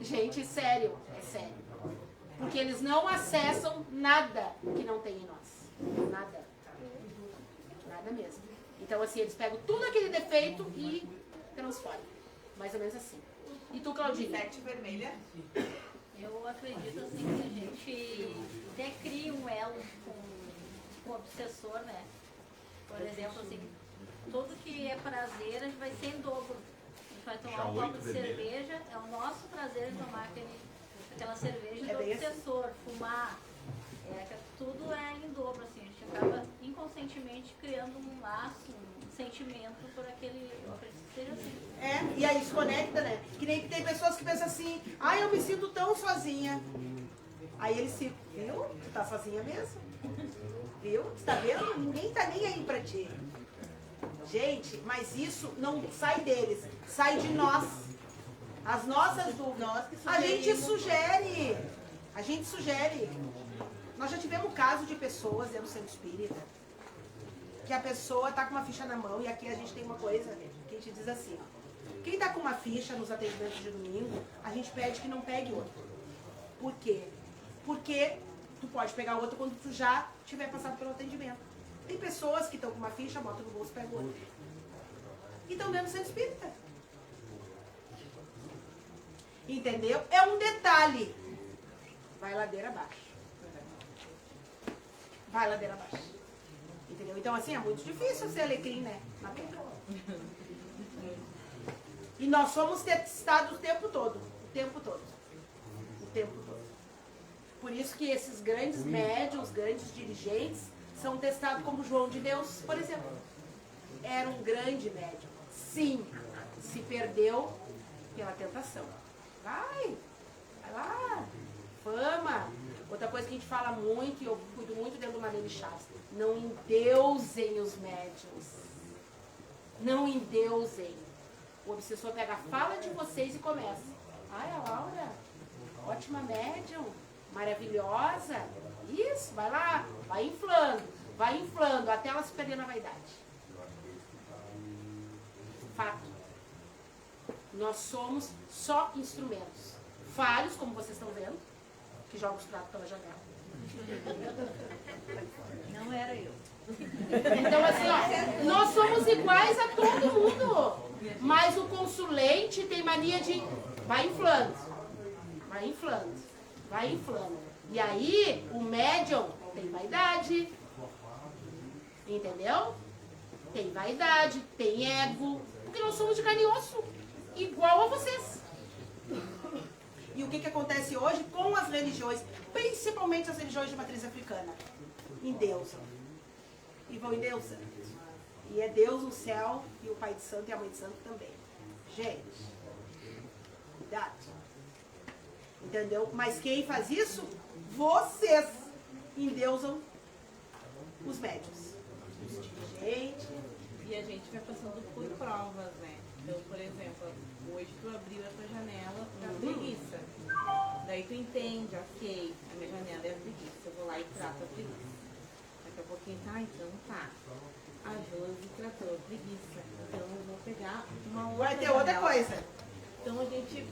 Gente, é sério. Porque eles não acessam nada que não tem em nós. Nada. Nada mesmo. Então, assim, eles pegam tudo aquele defeito e transformam. Mais ou menos assim. E tu, Claudinha? Sete vermelha. Eu acredito assim que a gente até cria um elo com o obsessor, né? Por exemplo, assim, tudo que é prazer, a gente vai ser em dobro. A gente vai tomar um copo de cerveja, é o nosso prazer de tomar aquela cerveja do obsessor, fumar. Tudo é em dobro, assim, a gente acaba inconscientemente criando um laço, um sentimento por aquele. Eu acredito que seja assim. E aí se conecta, né? Que nem tem pessoas que pensam assim, eu me sinto tão sozinha. Aí eles ficam, viu? Tu tá sozinha mesmo? Viu? Você tá vendo? Ninguém tá nem aí pra ti. Gente, mas isso não sai deles, sai de nós. As nossas dúvidas. A gente sugere. Nós já tivemos caso de pessoas dentro do centro espírita que a pessoa tá com uma ficha na mão e aqui a gente tem uma coisa que a gente diz assim, quem tá com uma ficha nos atendimentos de domingo, a gente pede que não pegue outra. Por quê? Porque tu pode pegar outra quando tu já tiver passado pelo atendimento. Tem pessoas que estão com uma ficha, botam no bolso e pegam outra. E estão dentro do centro espírita. Entendeu? É um detalhe. Vai ladeira abaixo. Vai ladeira abaixo. Entendeu? Então, assim, é muito difícil ser alecrim, né? Na terra. E nós somos testados o tempo todo. O tempo todo. O tempo todo. Por isso que esses grandes médiuns, grandes dirigentes, são testados como João de Deus, por exemplo. Era um grande médium. sim, se perdeu pela tentação. Vai lá, fama. Outra coisa que a gente fala muito, e eu cuido muito dentro do Marlene Chaves, não endeusem os médiuns. Não endeusem. O obsessor pega a fala de vocês e começa. Ai, a Laura, ótima médium, maravilhosa. Isso, vai lá, vai inflando, até ela se perder na vaidade. Fato. Nós somos só instrumentos. Falhos, como vocês estão vendo, que jogam os pratos pela janela. Não era eu. Então, assim, ó, nós somos iguais a todo mundo. Mas o consulente tem mania de vai inflando. E aí, o médium tem vaidade. Entendeu? Tem vaidade, tem ego. Porque nós somos de carne e osso. Igual a vocês. E o que acontece hoje com as religiões, principalmente as religiões de matriz africana? Endeusam. E vão endeusando. E é Deus no céu, e o Pai de Santo e a Mãe de Santo também. Gente, cuidado. Entendeu? Mas quem faz isso? Vocês endeusam os médios. Os dirigentes. E a gente vai passando por provas, né? Então, por exemplo, hoje tu abriu a tua janela pra preguiça. Daí tu entende, ok, a minha janela é a preguiça. Eu vou lá e trato a preguiça. Daqui a pouquinho, então tá. A Josi tratou a preguiça. Então eu vou pegar uma outra Vai ter outra janela. coisa. Então a gente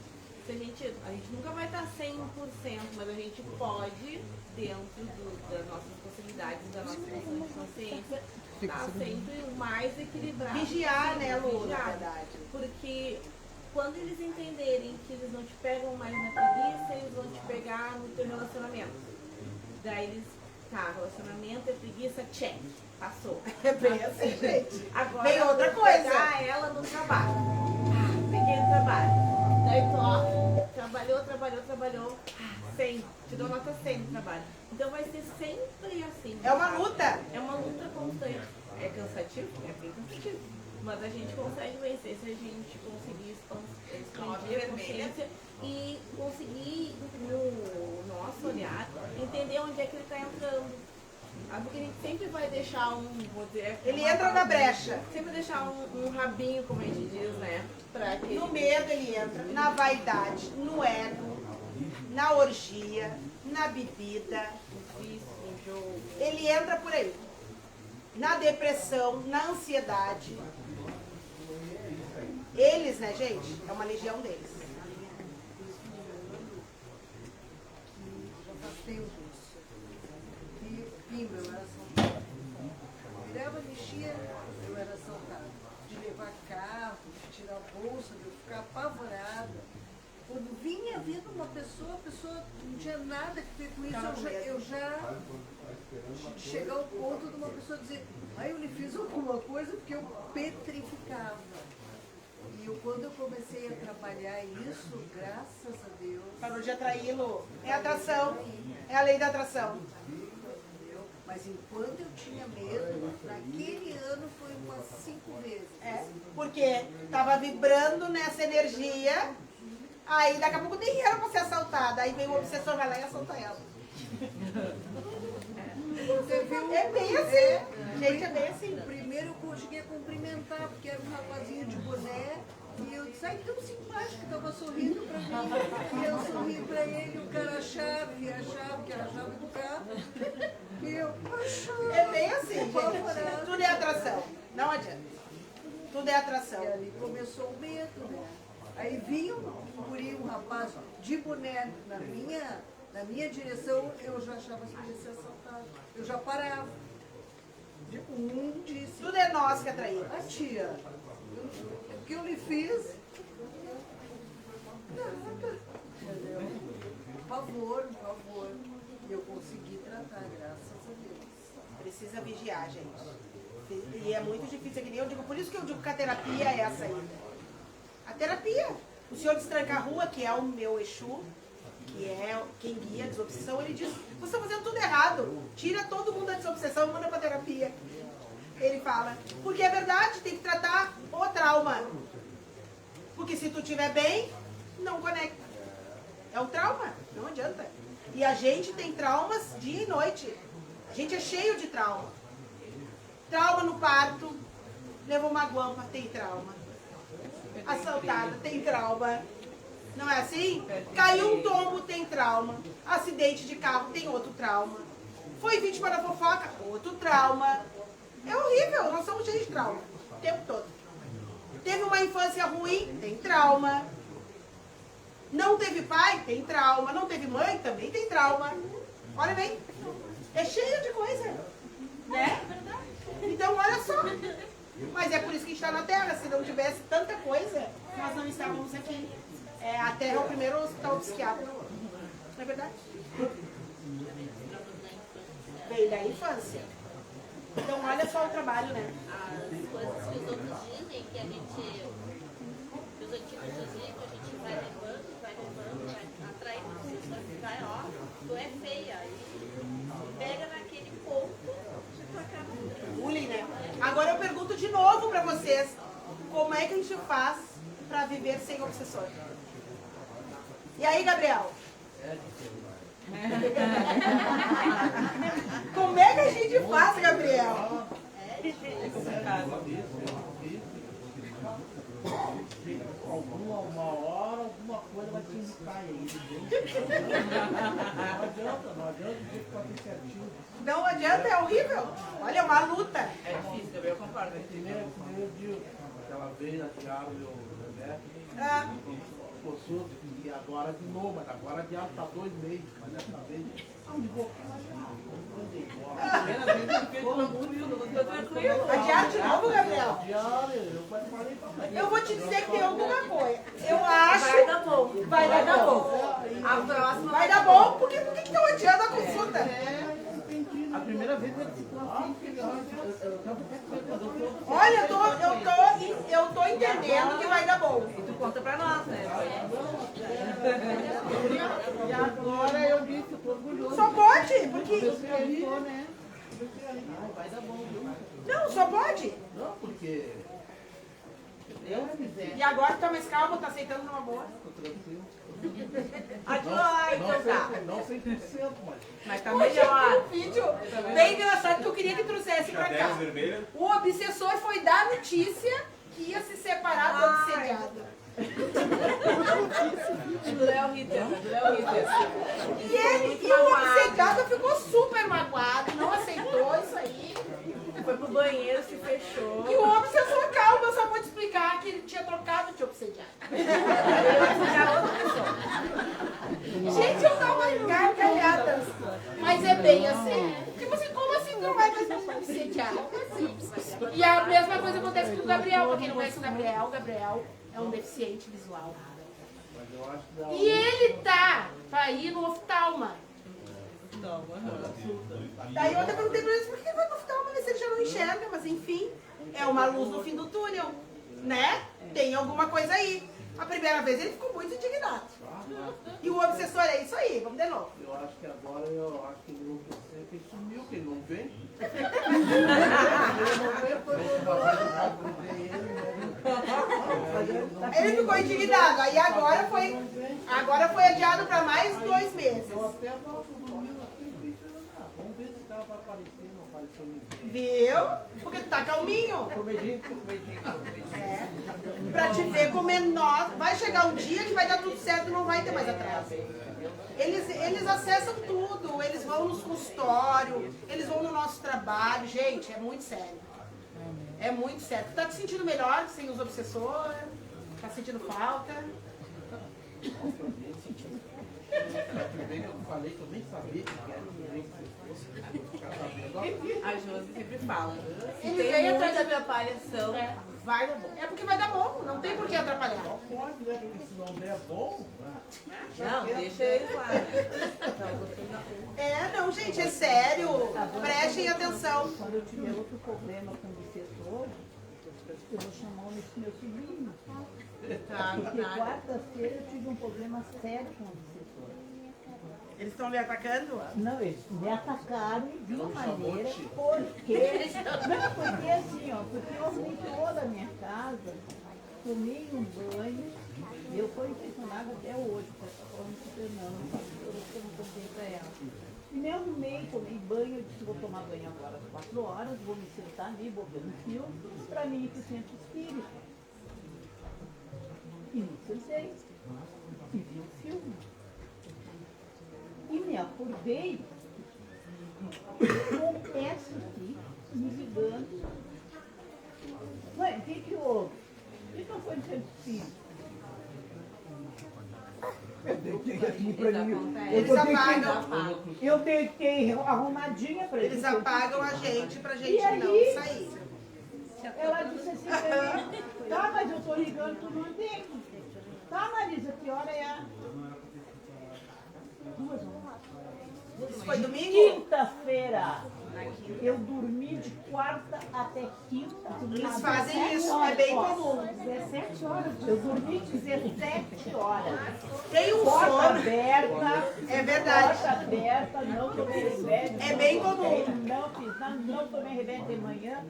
nunca vai estar 100%, mas a gente pode, dentro das nossas possibilidades, da nossa função de consciência, estar sempre o mais equilibrado. Vigiar, né, Lu, na Vigiar. verdade. Porque quando eles entenderem que eles não te pegam mais na preguiça, eles vão te pegar no teu relacionamento. Daí eles, tá, relacionamento é preguiça, check, passou. É bem assim, gente. Agora Vem outra eu vou coisa. pegar ela no trabalho. Peguei no trabalho. Daí trabalhou. 100. Te dou nota 100 no trabalho. Então vai ser sempre assim. É uma sabe? luta. É uma luta constante. É cansativo? É bem cansativo. Mas a gente consegue vencer se a gente conseguir expandir a consciência e conseguir, no nosso olhar, entender onde é que ele está entrando. Porque a gente sempre vai deixar vou dizer... Ele entra na brecha. Sempre deixar um rabinho, como a gente diz, né? Pra que No medo ele entra, na vaidade, no ego, na orgia, na bebida. no vício, no jogo. Ele entra por aí. Na depressão, na ansiedade. Eles, né, gente? É uma legião deles. Já faz tempo isso. E pimba, eu era assaltada. Virava, mexia, eu era assaltada. De levar carro, de tirar a bolsa, de eu ficar apavorada. Quando vinha vindo uma pessoa, a pessoa não tinha nada que ver com isso, eu já chegar ao ponto de uma pessoa dizer, eu lhe fiz alguma coisa porque eu petrificava. E quando eu comecei a trabalhar isso, graças a Deus... Parou de atraí-lo. É atração. É a lei da atração. Entendeu? Mas enquanto eu tinha medo, naquele ano foi umas 5 vezes. É, porque tava vibrando nessa energia, aí daqui a pouco nem era pra ser assaltada. Aí vem o obsessor, vai lá e assalta ela. É bem assim. Gente, é bem assim. Primeiro eu consegui cumprimentar, porque era um rapazinho de boné, e eu disse, tão simpático, que estava sorrindo pra mim. E eu sorri pra ele, o cara achava que era a chave do carro. E eu achava. É bem assim, gente. Tudo é atração. Não adianta. Tudo é atração. E ali começou o medo, né? Aí vinha um rapaz de boné na minha direção, eu já achava que ia ser assaltado. Eu já parava. Um disse... Tudo é nós que atraímos. A tia, o que eu lhe fiz? Nada. Entendeu? Por favor. E eu consegui tratar, graças a Deus. Precisa vigiar, gente. E é muito difícil, é que nem eu digo. Por isso que eu digo que a terapia é essa aí. A terapia. O senhor destranca a rua, que é o meu Exu, que é quem guia a desobsessão, ele diz, você está fazendo tudo errado. Tira todo mundo da desobsessão e manda para terapia. Ele fala, porque é verdade, tem que tratar o trauma. Porque se tu estiver bem, não conecta. É o trauma, não adianta. E a gente tem traumas dia e noite. A gente é cheio de trauma. Trauma no parto, levou uma guampa, tem trauma. Assaltada, tem trauma. Não é assim? Caiu um tombo, tem trauma. Acidente de carro, tem outro trauma. Foi vítima da fofoca, outro trauma. É horrível, nós somos cheios de trauma o tempo todo. Teve uma infância ruim, tem trauma. Não teve pai, tem trauma. Não teve mãe, também tem trauma. Olha bem, é cheio de coisa, né? Então, olha só. Mas é por isso que a gente está na Terra. Se não tivesse tanta coisa, nós não estávamos aqui. A Terra é o primeiro hospital psiquiátrico. Não é verdade? Veio da infância. Então, olha só o trabalho, né? As coisas que os outros dizem, que a gente, que os antigos diziam, que a gente vai levando, vai atraindo pessoas que vai, ó, tu é feia. E pega naquele ponto e tu acaba. Bullying, né? Agora eu pergunto de novo pra vocês, como é que a gente faz pra viver sem obsessor? E aí, Gabriel? Como é que a gente faz, Gabriel? Uma hora, alguma coisa vai te indicar aí. Não adianta fazer certinho. Não adianta, é horrível. Olha, é uma luta. É difícil, eu concordo. Primeiro dia, aquela vez, atiraram o Roberto, postou, e agora de novo, mas agora já está 2 meses, mas dessa vez, onde vou? Primeira vez ele fez tranquilo. Adiar de novo, Gabriel? Eu quase falei pra você. Eu vou te dizer que tem alguma coisa. Eu acho. Vai dar bom. Vai dar bom. A próxima vai dar bom. Por que estão adiando a consulta? A primeira vez ele ficou assim, olha, eu tô entendendo que vai dar bom. E tu conta pra nós, né? E agora eu disse, tô orgulhoso. Só pode, porque... né? Vai dar bom, viu? Não, só pode. Não, porque... Deus quiser. E agora tá mais calmo, tá aceitando numa boa. Tô tranquilo. Não 100%, mas tá Hoje melhor. um vídeo bem engraçado que eu queria que trouxesse pra cá. O obsessor foi dar notícia que ia se separar do obsediado. Do Léo Ritter. E o obsediado ficou super magoado, não aceitou isso aí. Foi pro banheiro, se fechou. E o obsessor, calma, eu só vou te explicar que ele tinha trocado de obsediado. Gente, eu tava gargalhada. Mas é bem assim. Tipo assim, como assim não vai mais me obsediar? E a mesma coisa acontece com o Gabriel. Pra quem não conhece o Gabriel é um deficiente visual. E ele tá pra ir no oftalma. Daí ontem eu perguntei pra eles por que ele vai no oftalma, se ele já não enxerga, mas enfim, é uma luz no fim do túnel, né? Tem alguma coisa aí. A primeira vez ele ficou muito indignado. E o obsessor é isso aí, vamos de novo. Eu acho que agora, que ele não percebe que ele sumiu, que ele não vem. Ele ficou indignado, aí agora foi adiado para mais 2 meses. Vamos ver se o cara vai aparecer, não apareceu ninguém. Viu? Porque tu tá calminho. Comedinho. Pra te ver como é nós. Vai chegar um dia que vai dar tudo certo e não vai ter mais atraso. Eles acessam tudo, eles vão nos consultórios, eles vão no nosso trabalho. Gente, é muito sério. É muito sério. Tu tá te sentindo melhor sem os obsessores? Tá sentindo falta? Eu falei que eu nem sabia que era A Josi sempre fala. Se Ele tem veio atrás muita preparação, vai dar bom. É porque vai dar bom, não tem por que atrapalhar. Pode, né? Porque se não der bom, não, deixa eles lá, né? Não, gente, é sério. Prestem atenção. Quando eu tiver outro problema com o obsessor, eu vou chamar meu sobrinho. Porque quarta-feira eu tive um problema sério com o obsessor. Eles estão me atacando? Não, eles me atacaram de uma maneira, porque... Não, porque assim, ó, porque eu arrumei toda a minha casa, tomei um banho, e eu fui impressionada até hoje, porque eu falando com o Fernando, eu não contei pra ela. E me arrumei, tomei banho, eu disse, vou tomar banho agora às 4 horas, vou me sentar ali, vou ver um filme, pra mim ir pro centro espírita. E me sentei, e vi um filme. E me acordei com essa aqui me ligando. Mãe, o que houve? O que não foi no centro espírita? Eu deitei assim pra mim. Eles apagam. Eu deitei arrumadinha pra Eles apagam a gente pra gente E aí, não sair. ela disse assim pra mim, tá, mas eu tô ligando, tu não atende. Tá, Marisa, que hora é? 2 horas. Isso foi domingo? Quinta-feira. Eu dormi de quarta até quinta. Eles fazem isso, é bem comum. 17 horas. Eu dormi 17 horas. Tem um Porta sono. aberta. É verdade. Porta aberta, não tomei remédio. É bem comum. Não fiz nada, não tomei remédio de manhã.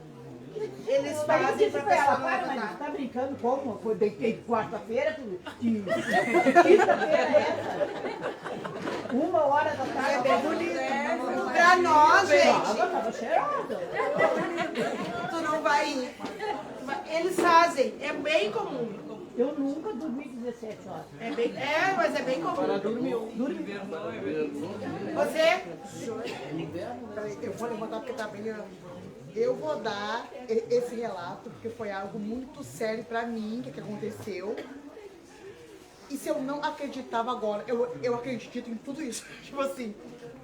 Eles Daí eu fazem disse pra pra ela, pessoa não para, mas levantar. tá brincando como? Foi deitei de quarta-feira, quinta-feira é essa. 1 hora da tarde. É bem bonito. Pra nós, gente. Tava cheirada. Tu não vai ir. Eles fazem, é bem comum. Eu nunca dormi 17 horas. Mas é bem comum. Você? Peraí, eu vou levantar porque tá bem. Eu vou dar esse relato porque foi algo muito sério pra mim que aconteceu. E se eu não acreditava agora, eu acredito em tudo isso. Tipo assim,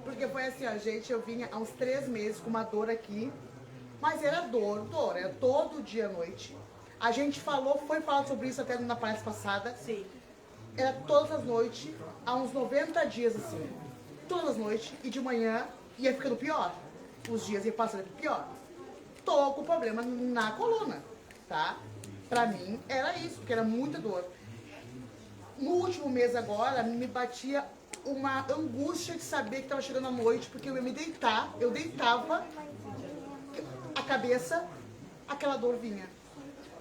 porque foi assim, ó, gente, eu vinha há uns 3 meses com uma dor aqui, mas era dor, era todo dia à noite. A gente foi falar sobre isso até na palestra passada. Sim. Era todas as noites, há uns 90 dias assim. Todas as noites, e de manhã ia ficando pior. Os dias iam passando pior. Tô com problema na coluna, tá? Pra mim era isso, porque era muita dor. No último mês agora, me batia uma angústia de saber que tava chegando a noite, porque eu ia me deitar, eu deitava, a cabeça, aquela dor vinha.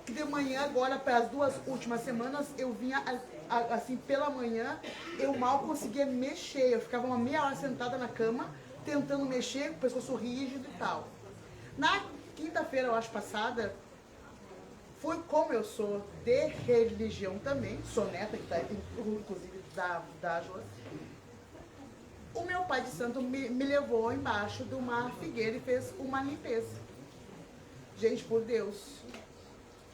E de manhã, agora, para as 2 últimas semanas, eu vinha, assim, pela manhã, eu mal conseguia mexer. Eu ficava uma meia hora sentada na cama, tentando mexer, com o pescoço rígido e tal. Na quinta-feira, eu acho, passada, foi como eu sou de religião também, sou neta, que tá, inclusive, da Josi. O meu pai de santo me levou embaixo de uma figueira e fez uma limpeza. Gente, por Deus.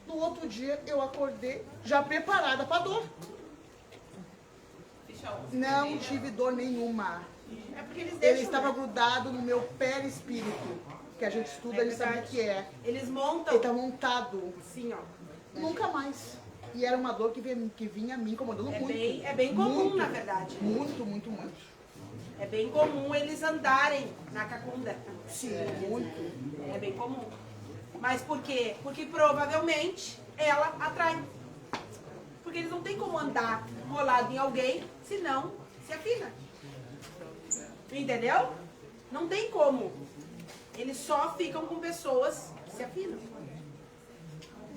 No outro dia, eu acordei já preparada para dor. Não tive dor nenhuma. É porque eles Ele deixam, estava né? grudado no meu perispírito, que a gente estuda, ele sabe o que é. Eles montam. Ele tá montado. Sim, ó. Nunca mais. E era uma dor que vinha me incomodando muito. É bem comum, Muito. na verdade. Muito, muito, muito. É bem comum eles andarem na cacunda. Sim, muito. É bem comum. Mas por quê? Porque provavelmente ela atrai. Porque eles não têm como andar rolado em alguém, senão se afina. Entendeu? Não tem como. Eles só ficam com pessoas que se afinam.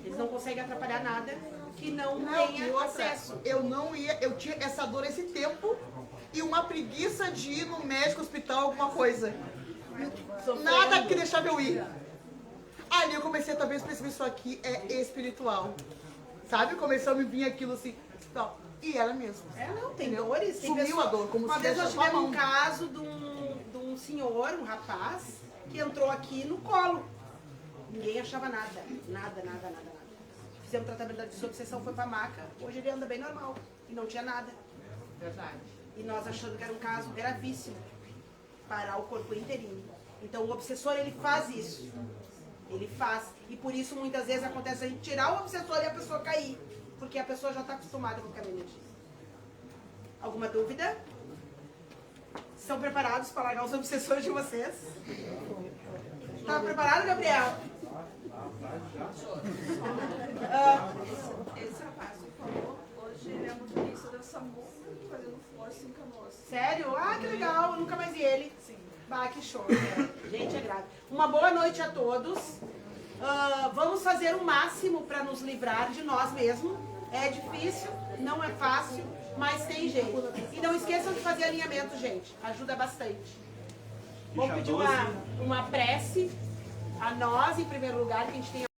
Eles não conseguem atrapalhar nada que não e tenha outra, acesso. eu não ia, eu tinha essa dor esse tempo e uma preguiça de ir no médico, hospital, alguma coisa. Nada que deixava eu ir. Ali eu comecei a talvez perceber isso aqui é espiritual. Sabe? Começou a me vir aquilo assim. Não. E era mesmo. Não, tem dores. Tem Sumiu pessoa- a dor, como Uma se vez nós deixasse a tivemos um mão. caso de um senhor, um rapaz, que entrou aqui no colo. Ninguém achava nada. Nada. Fizemos tratamento da desobsessão, foi pra maca. Hoje ele anda bem normal. E não tinha nada. Verdade. E nós achando que era um caso gravíssimo. Parar o corpo inteirinho. Então o obsessor, ele faz isso. Ele faz. E por isso muitas vezes acontece a gente tirar o obsessor e a pessoa cair. Porque a pessoa já está acostumada com aquela energia. Alguma dúvida? Estão preparados para largar os obsessores de vocês? Está preparado, Gabriel? Esse rapaz que falou, hoje ele é motorista da SAMU fazendo força em Canoas. Sério? Ah, que legal, eu nunca mais vi ele. Sim. Bah, que show. Né? Gente, é grave. Uma boa noite a todos. Vamos fazer o máximo para nos livrar de nós mesmos. É difícil, não é fácil, mas tem jeito. E não esqueçam de fazer alinhamento, gente. Ajuda bastante. Vou pedir uma prece a nós, em primeiro lugar, que a gente tenha